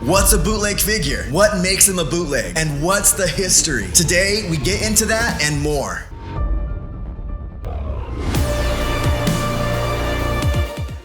What's a bootleg figure? What makes them a bootleg? And what's the history? Today, we get into that and more.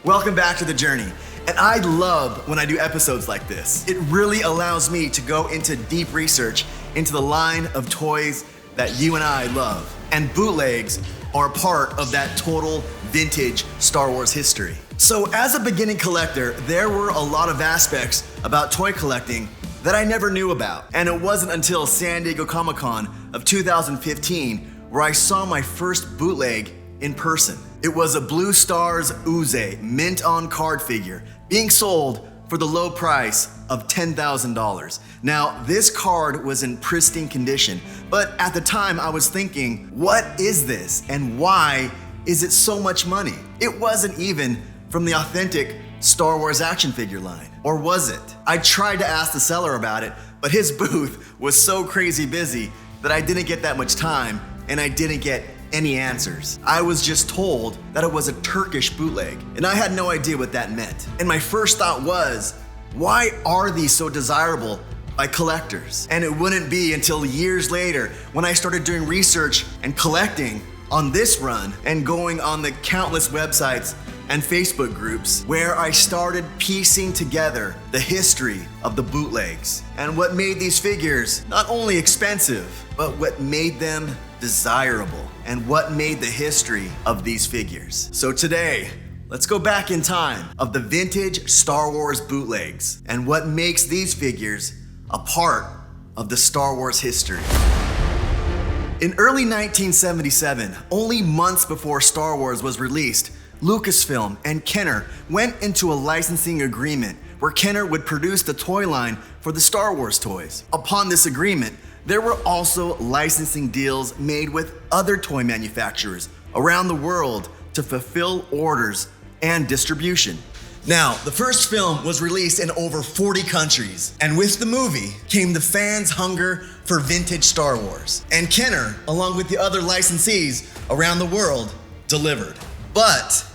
Welcome back to the journey. And I love when I do episodes like this. It really allows me to go into deep research into the line of toys that you and I love. And bootlegs are part of that total vintage Star Wars history. So as a beginning collector, there were a lot of aspects about toy collecting that I never knew about. And it wasn't until San Diego Comic-Con of 2015 where I saw my first bootleg in person. It was a Blue Stars Uze mint on card figure being sold for the low price of $10,000. Now, this card was in pristine condition, but at the time I was thinking, what is this and why is it so much money? It wasn't even from the authentic Star Wars action figure line, or was it? I tried to ask the seller about it, but his booth was so crazy busy that I didn't get that much time and I didn't get any answers. I was just told that it was a Turkish bootleg, and I had no idea what that meant. And my first thought was, why are these so desirable by collectors? And it wouldn't be until years later when I started doing research and collecting on this run and going on the countless websites and Facebook groups where I started piecing together the history of the bootlegs and what made these figures not only expensive, but what made them desirable and what made the history of these figures. So today, let's go back in time of the vintage Star Wars bootlegs and what makes these figures a part of the Star Wars history. In early 1977, only months before Star Wars was released, Lucasfilm and Kenner went into a licensing agreement where Kenner would produce the toy line for the Star Wars toys. Upon this agreement, there were also licensing deals made with other toy manufacturers around the world to fulfill orders and distribution. Now, the first film was released in over 40 countries, and with the movie came the fans' hunger for vintage Star Wars. And Kenner, along with the other licensees around the world, delivered. But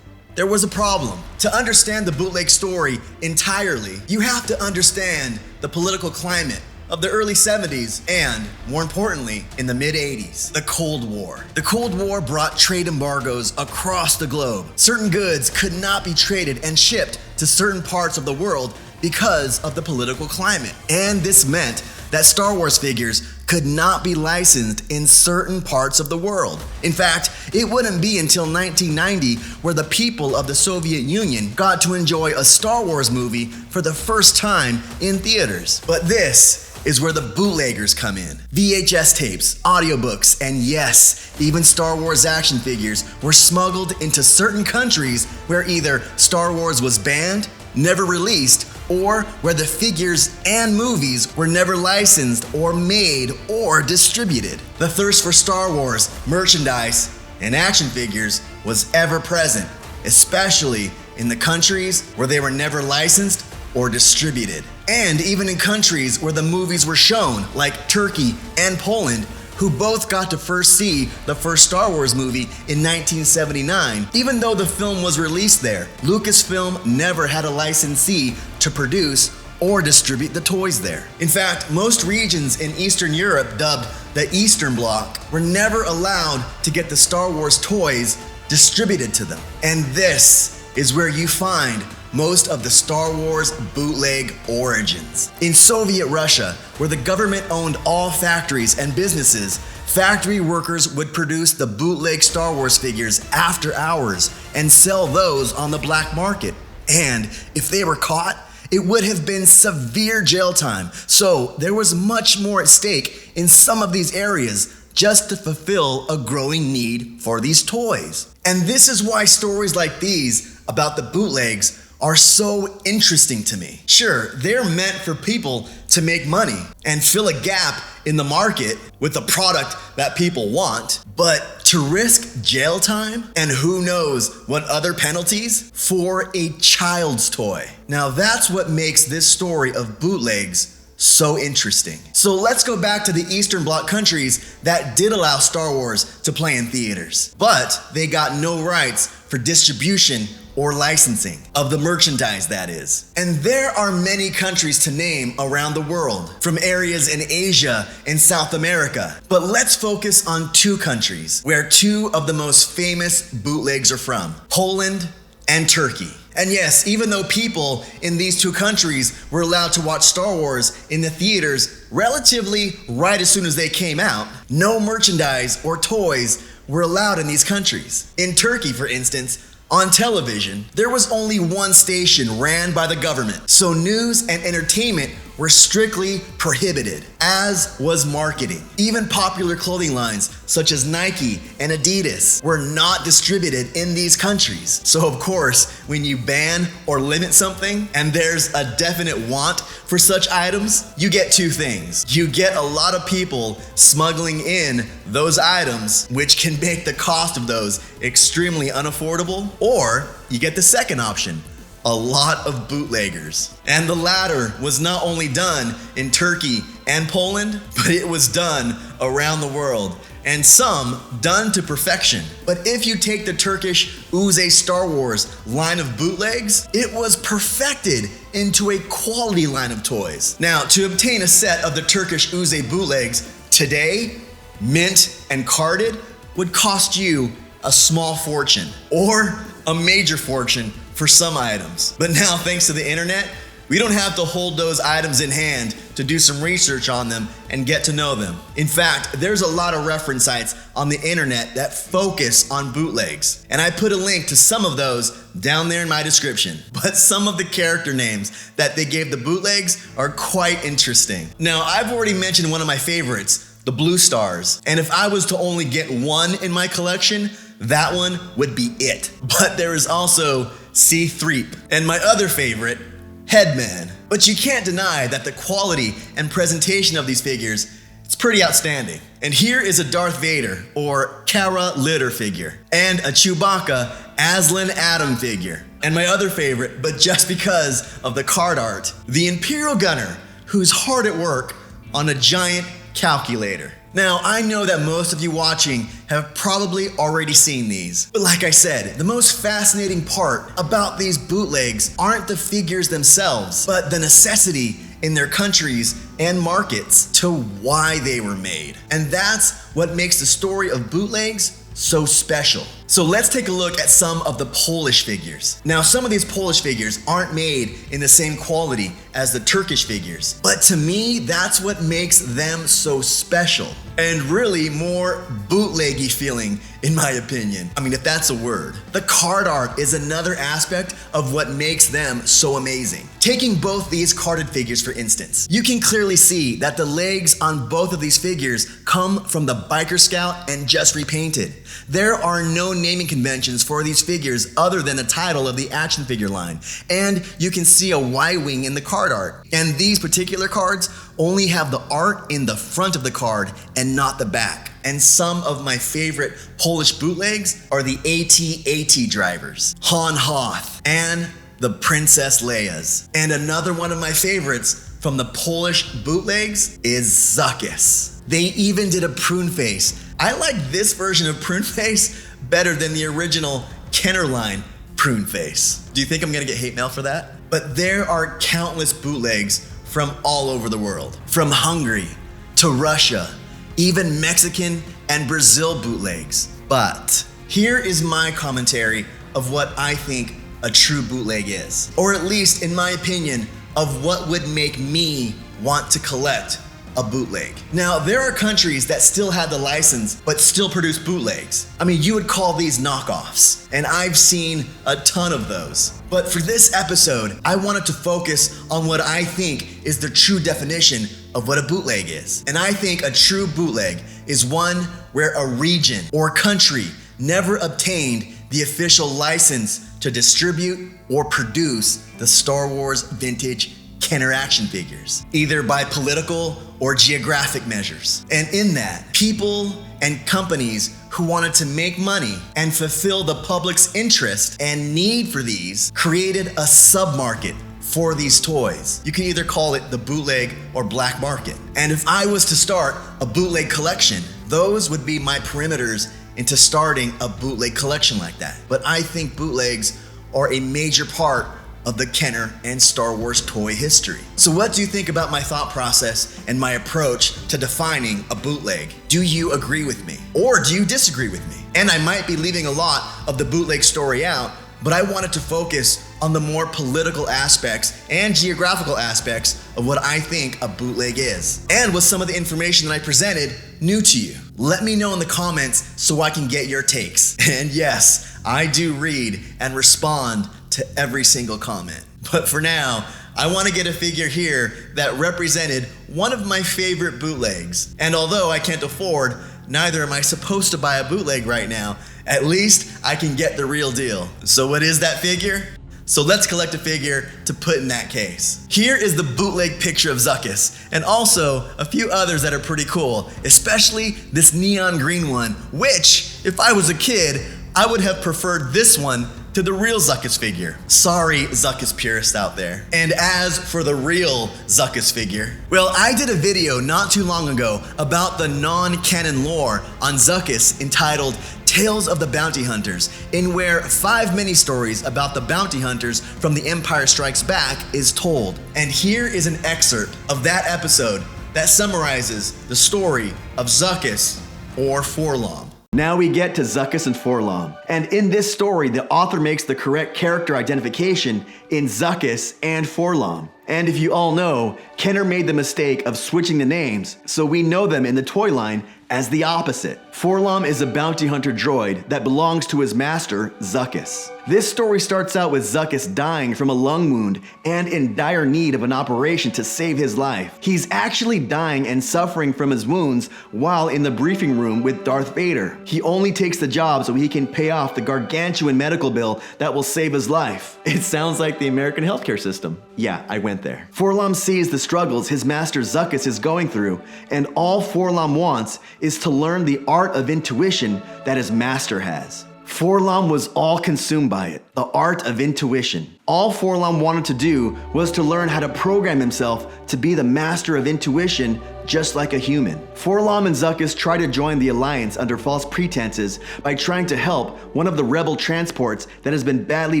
there was a problem. To understand the bootleg story entirely, you have to understand the political climate of the early 70s and, more importantly, in the mid-80s, the Cold War. The Cold War brought trade embargoes across the globe. Certain goods could not be traded and shipped to certain parts of the world because of the political climate. And this meant that Star Wars figures could not be licensed in certain parts of the world. In fact, it wouldn't be until 1990 where the people of the Soviet Union got to enjoy a Star Wars movie for the first time in theaters. But this is where the bootleggers come in. VHS tapes, audiobooks, and yes, even Star Wars action figures were smuggled into certain countries where either Star Wars was banned, never released, or where the figures and movies were never licensed or made or distributed. The thirst for Star Wars merchandise and action figures was ever present, especially in the countries where they were never licensed or distributed. And even in countries where the movies were shown, like Turkey and Poland, who both got to first see the first Star Wars movie in 1979. Even though the film was released there, Lucasfilm never had a licensee to produce or distribute the toys there. In fact, most regions in Eastern Europe, dubbed the Eastern Bloc, were never allowed to get the Star Wars toys distributed to them. And this is where you find most of the Star Wars bootleg origins. In Soviet Russia, where the government owned all factories and businesses, factory workers would produce the bootleg Star Wars figures after hours and sell those on the black market. And if they were caught, it would have been severe jail time. So there was much more at stake in some of these areas just to fulfill a growing need for these toys. And this is why stories like these about the bootlegs are so interesting to me. Sure, they're meant for people to make money and fill a gap in the market with a product that people want, but to risk jail time and who knows what other penalties for a child's toy. Now that's what makes this story of bootlegs so interesting. So let's go back to the Eastern Bloc countries that did allow Star Wars to play in theaters, but they got no rights for distribution or licensing of the merchandise, that is. And there are many countries to name around the world, from areas in Asia and South America. But let's focus on two countries where two of the most famous bootlegs are from: Poland and Turkey. And yes, even though people in these two countries were allowed to watch Star Wars in the theaters relatively right as soon as they came out, no merchandise or toys were allowed in these countries. In Turkey, for instance, on television, there was only one station ran by the government, so news and entertainment were strictly prohibited, as was marketing. Even popular clothing lines such as Nike and Adidas were not distributed in these countries. So of course, when you ban or limit something and there's a definite want for such items, you get two things. You get a lot of people smuggling in those items, which can make the cost of those extremely unaffordable, or you get the second option: a lot of bootleggers. And the latter was not only done in Turkey and Poland, but it was done around the world, and some done to perfection. But if you take the Turkish Bootleg Star Wars line of bootlegs, it was perfected into a quality line of toys. Now, to obtain a set of the Turkish Bootleg bootlegs today, mint and carded, would cost you a small fortune, or a major fortune for some items. But now, thanks to the internet, we don't have to hold those items in hand to do some research on them and get to know them. In fact, there's a lot of reference sites on the internet that focus on bootlegs, and I put a link to some of those down there in my description. But some of the character names that they gave the bootlegs are quite interesting. Now, I've already mentioned one of my favorites, the Blue Stars, and if I was to only get one in my collection, that one would be it. But there is also C-3, and my other favorite, Headman. But you can't deny that the quality and presentation of these figures, it's pretty outstanding. And here is a Darth Vader or Cara Litter figure, and a Chewbacca Aslan Adam figure. And my other favorite, but just because of the card art, the Imperial Gunner, who's hard at work on a giant calculator. Now, I know that most of you watching have probably already seen these, but like I said, the most fascinating part about these bootlegs aren't the figures themselves, but the necessity in their countries and markets to why they were made. And that's what makes the story of bootlegs so special. So let's take a look at some of the Polish figures. Now, some of these Polish figures aren't made in the same quality as the Turkish figures, but to me, that's what makes them so special and really more bootleggy feeling, in my opinion. I mean, if that's a word. The card art is another aspect of what makes them so amazing. Taking both these carded figures, for instance, you can clearly see that the legs on both of these figures come from the Biker Scout and just repainted. There are no naming conventions for these figures other than the title of the action figure line, and you can see a Y-wing in the card art. And these particular cards only have the art in the front of the card and not the back. And some of my favorite Polish bootlegs are the AT-AT drivers, Han Hoth, and the Princess Leia's. And another one of my favorites from the Polish bootlegs is Zuckus. They even did a prune face. I like this version of prune face better than the original Kenner line prune face. Do you think I'm gonna get hate mail for that? But there are countless bootlegs from all over the world, from Hungary to Russia, even Mexican and Brazil bootlegs. But here is my commentary of what I think a true bootleg is, or at least in my opinion of what would make me want to collect a bootleg. Now, there are countries that still have the license but still produce bootlegs. I mean, you would call these knockoffs, and I've seen a ton of those. But for this episode, I wanted to focus on what I think is the true definition of what a bootleg is. And I think a true bootleg is one where a region or country never obtained the official license to distribute or produce the Star Wars vintage Kenner action figures, either by political or geographic measures. And in that, people and companies who wanted to make money and fulfill the public's interest and need for these created a sub-market for these toys. You can either call it the bootleg or black market. And if I was to start a bootleg collection, those would be my perimeters into starting a bootleg collection like that. But I think bootlegs are a major part of the Kenner and Star Wars toy history. So what do you think about my thought process and my approach to defining a bootleg? Do you agree with me? Or do you disagree with me? And I might be leaving a lot of the bootleg story out, but I wanted to focus on the more political aspects and geographical aspects of what I think a bootleg is. And was some of the information that I presented new to you? Let me know in the comments so I can get your takes. And yes, I do read and respond to every single comment. But for now, I want to get a figure here that represented one of my favorite bootlegs. And although I can't afford, neither am I supposed to buy a bootleg right now, at least I can get the real deal. So what is that figure? So let's collect a figure to put in that case. Here is the bootleg picture of Zuckus, and also a few others that are pretty cool, especially this neon green one, which, if I was a kid, I would have preferred this one to the real Zuckus figure. Sorry, Zuckus purists out there. And as for the real Zuckus figure, well, I did a video not too long ago about the non-canon lore on Zuckus entitled Tales of the Bounty Hunters, in where 5 mini-stories about the bounty hunters from The Empire Strikes Back is told. And here is an excerpt of that episode that summarizes the story of Zuckus or Forlom. Now we get to Zuckus and Forlom. And in this story, the author makes the correct character identification in Zuckus and Forlom. And if you all know, Kenner made the mistake of switching the names, so we know them in the toy line as the opposite. Forlom is a bounty hunter droid that belongs to his master, Zuckus. This story starts out with Zuckus dying from a lung wound and in dire need of an operation to save his life. He's actually dying and suffering from his wounds while in the briefing room with Darth Vader. He only takes the job so he can pay off the gargantuan medical bill that will save his life. It sounds like the American healthcare system. Yeah, I went there. Forlom sees the struggles his master Zuckus is going through, and all Forlom wants is to learn the art of intuition that his master has. Forlom was all consumed by it, the art of intuition. All Forlom wanted to do was to learn how to program himself to be the master of intuition just like a human. Forlom and Zuckus try to join the Alliance under false pretenses by trying to help one of the rebel transports that has been badly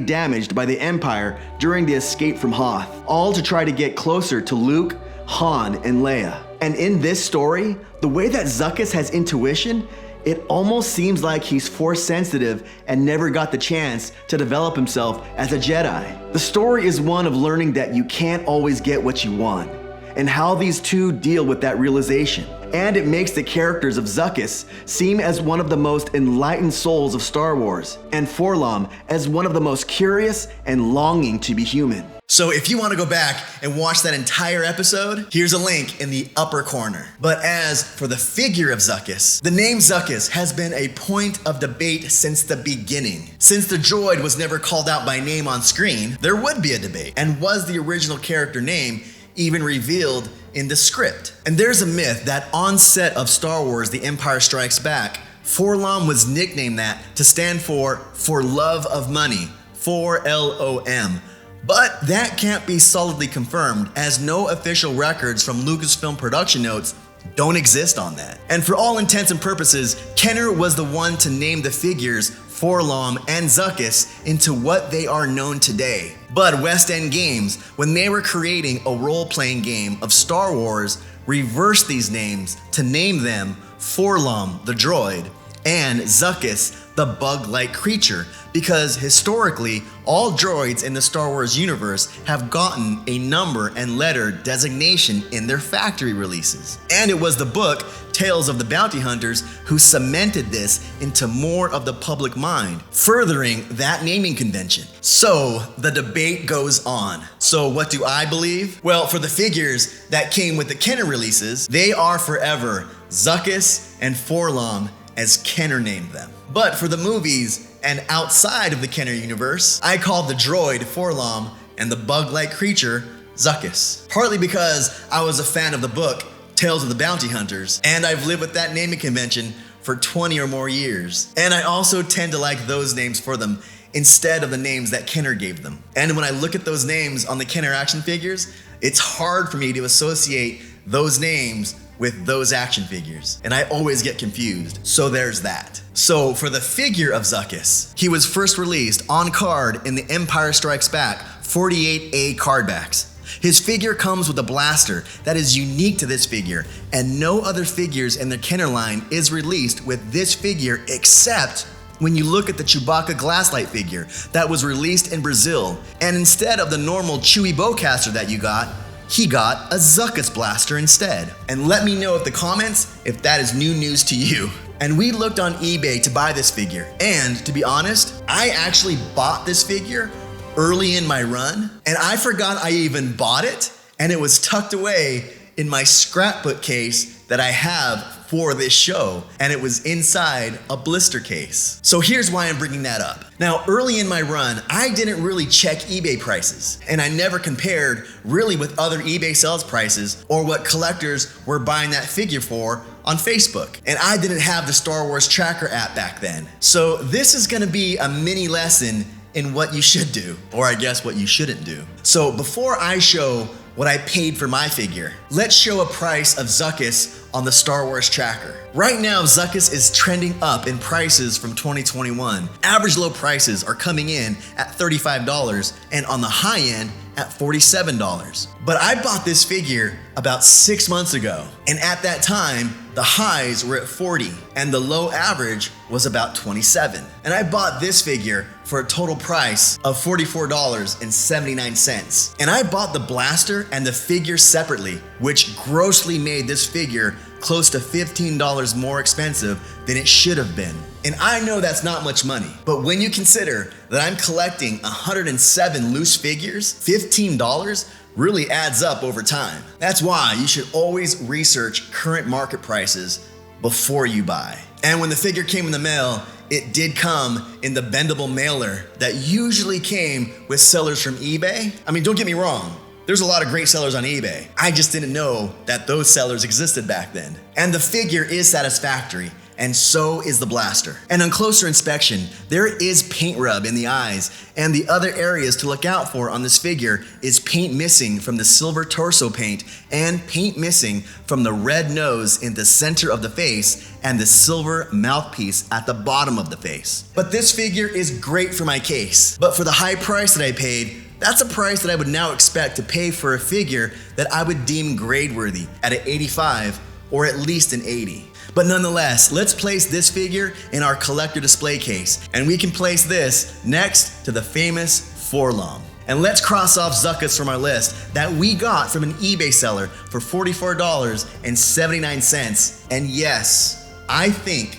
damaged by the Empire during the escape from Hoth, all to try to get closer to Luke, Han, and Leia. And in this story, the way that Zuckus has intuition, it almost seems like he's force sensitive and never got the chance to develop himself as a Jedi. The story is one of learning that you can't always get what you want, and how these two deal with that realization. And it makes the characters of Zuckus seem as one of the most enlightened souls of Star Wars, and Forlom as one of the most curious and longing to be human. So if you want to go back and watch that entire episode, here's a link in the upper corner. But as for the figure of Zuckus, the name Zuckus has been a point of debate since the beginning. Since the droid was never called out by name on screen, there would be a debate. And was the original character name even revealed in the script? And there's a myth that on set of Star Wars The Empire Strikes Back, Forlom was nicknamed that to stand for love of money, 4LOM. But that can't be solidly confirmed, as no official records from Lucasfilm production notes don't exist on that. And for all intents and purposes, Kenner was the one to name the figures Forlom and Zuckus into what they are known today. But West End Games, when they were creating a role-playing game of Star Wars, reversed these names to name them Forlom the droid and Zuckus the bug-like creature, because historically, all droids in the Star Wars universe have gotten a number and letter designation in their factory releases. And it was the book, Tales of the Bounty Hunters, who cemented this into more of the public mind, furthering that naming convention. So the debate goes on. So what do I believe? Well, for the figures that came with the Kenner releases, they are forever Zuckus and Forlom as Kenner named them. But for the movies and outside of the Kenner universe, I called the droid Forlom and the bug-like creature Zuckus. Partly because I was a fan of the book Tales of the Bounty Hunters, and I've lived with that naming convention for 20 or more years. And I also tend to like those names for them instead of the names that Kenner gave them. And when I look at those names on the Kenner action figures, it's hard for me to associate those names with those action figures, and I always get confused. So there's that. So for the figure of Zuckus, he was first released on card in the Empire Strikes Back 48A card backs. His figure comes with a blaster that is unique to this figure, and no other figures in the Kenner line is released with this figure except when you look at the Chewbacca Glasslight figure that was released in Brazil, and instead of the normal Chewie bowcaster that you got, he got a Zuckus blaster instead. And let me know in the comments if that is new news to you. And we looked on eBay to buy this figure, and to be honest, I actually bought this figure early in my run, and I forgot I even bought it, and it was tucked away in my scrapbook case that I have for this show, and it was inside a blister case. So here's why I'm bringing that up. Now, early in my run, I didn't really check eBay prices, and I never compared really with other eBay sales prices or what collectors were buying that figure for on Facebook. And I didn't have the Star Wars Tracker app back then. So this is gonna be a mini lesson in what you should do, or I guess what you shouldn't do. So before I show what I paid for my figure, let's show a price of Zuckus on the Star Wars Tracker. Right now, Zuckus is trending up in prices from 2021. Average low prices are coming in at $35 and on the high end at $47. But I bought this figure about 6 months ago, and at that time, the highs were at 40 and the low average was about 27. And I bought this figure for a total price of $44.79. And I bought the blaster and the figure separately, which grossly made this figure close to $15 more expensive than it should have been. And I know that's not much money, but when you consider that I'm collecting 107 loose figures, $15 really adds up over time. That's why you should always research current market prices before you buy. And when the figure came in the mail, it did come in the bendable mailer that usually came with sellers from eBay. I mean, don't get me wrong, there's a lot of great sellers on eBay. I just didn't know that those sellers existed back then. And the figure is satisfactory, and so is the blaster. And on closer inspection, there is paint rub in the eyes, and the other areas to look out for on this figure is paint missing from the silver torso paint and paint missing from the red nose in the center of the face and the silver mouthpiece at the bottom of the face. But this figure is great for my case. But for the high price that I paid, that's a price that I would now expect to pay for a figure that I would deem grade worthy at an 85 or at least an 80. But nonetheless, let's place this figure in our collector display case, and we can place this next to the famous Forlom. And let's cross off Zuckus from our list that we got from an eBay seller for $44.79. And yes, I think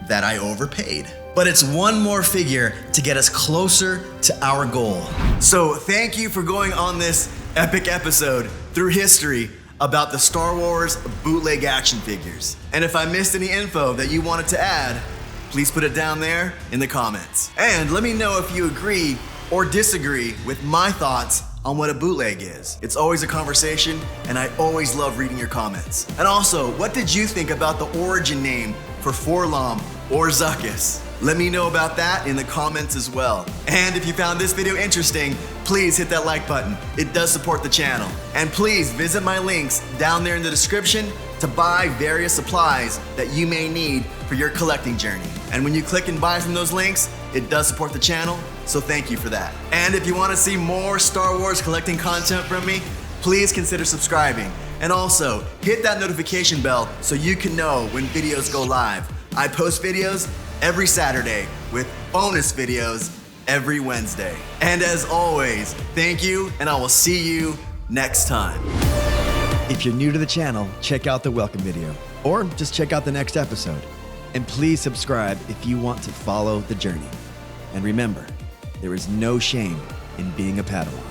that I overpaid. But it's one more figure to get us closer to our goal. So thank you for going on this epic episode through history about the Star Wars bootleg action figures. And if I missed any info that you wanted to add, please put it down there in the comments. And let me know if you agree or disagree with my thoughts on what a bootleg is. It's always a conversation, and I always love reading your comments. And also, what did you think about the origin name for Forlom or Zuckus? Let me know about that in the comments as well. And if you found this video interesting, please hit that like button. It does support the channel. And please visit my links down there in the description to buy various supplies that you may need for your collecting journey. And when you click and buy from those links, it does support the channel, so thank you for that. And if you want to see more Star Wars collecting content from me, please consider subscribing. And also, hit that notification bell so you can know when videos go live. I post videos every Saturday with bonus videos every Wednesday. And as always, thank you, and I will see you next time. If you're new to the channel, check out the welcome video, or just check out the next episode. And please subscribe if you want to follow the journey. And remember, there is no shame in being a Padawan.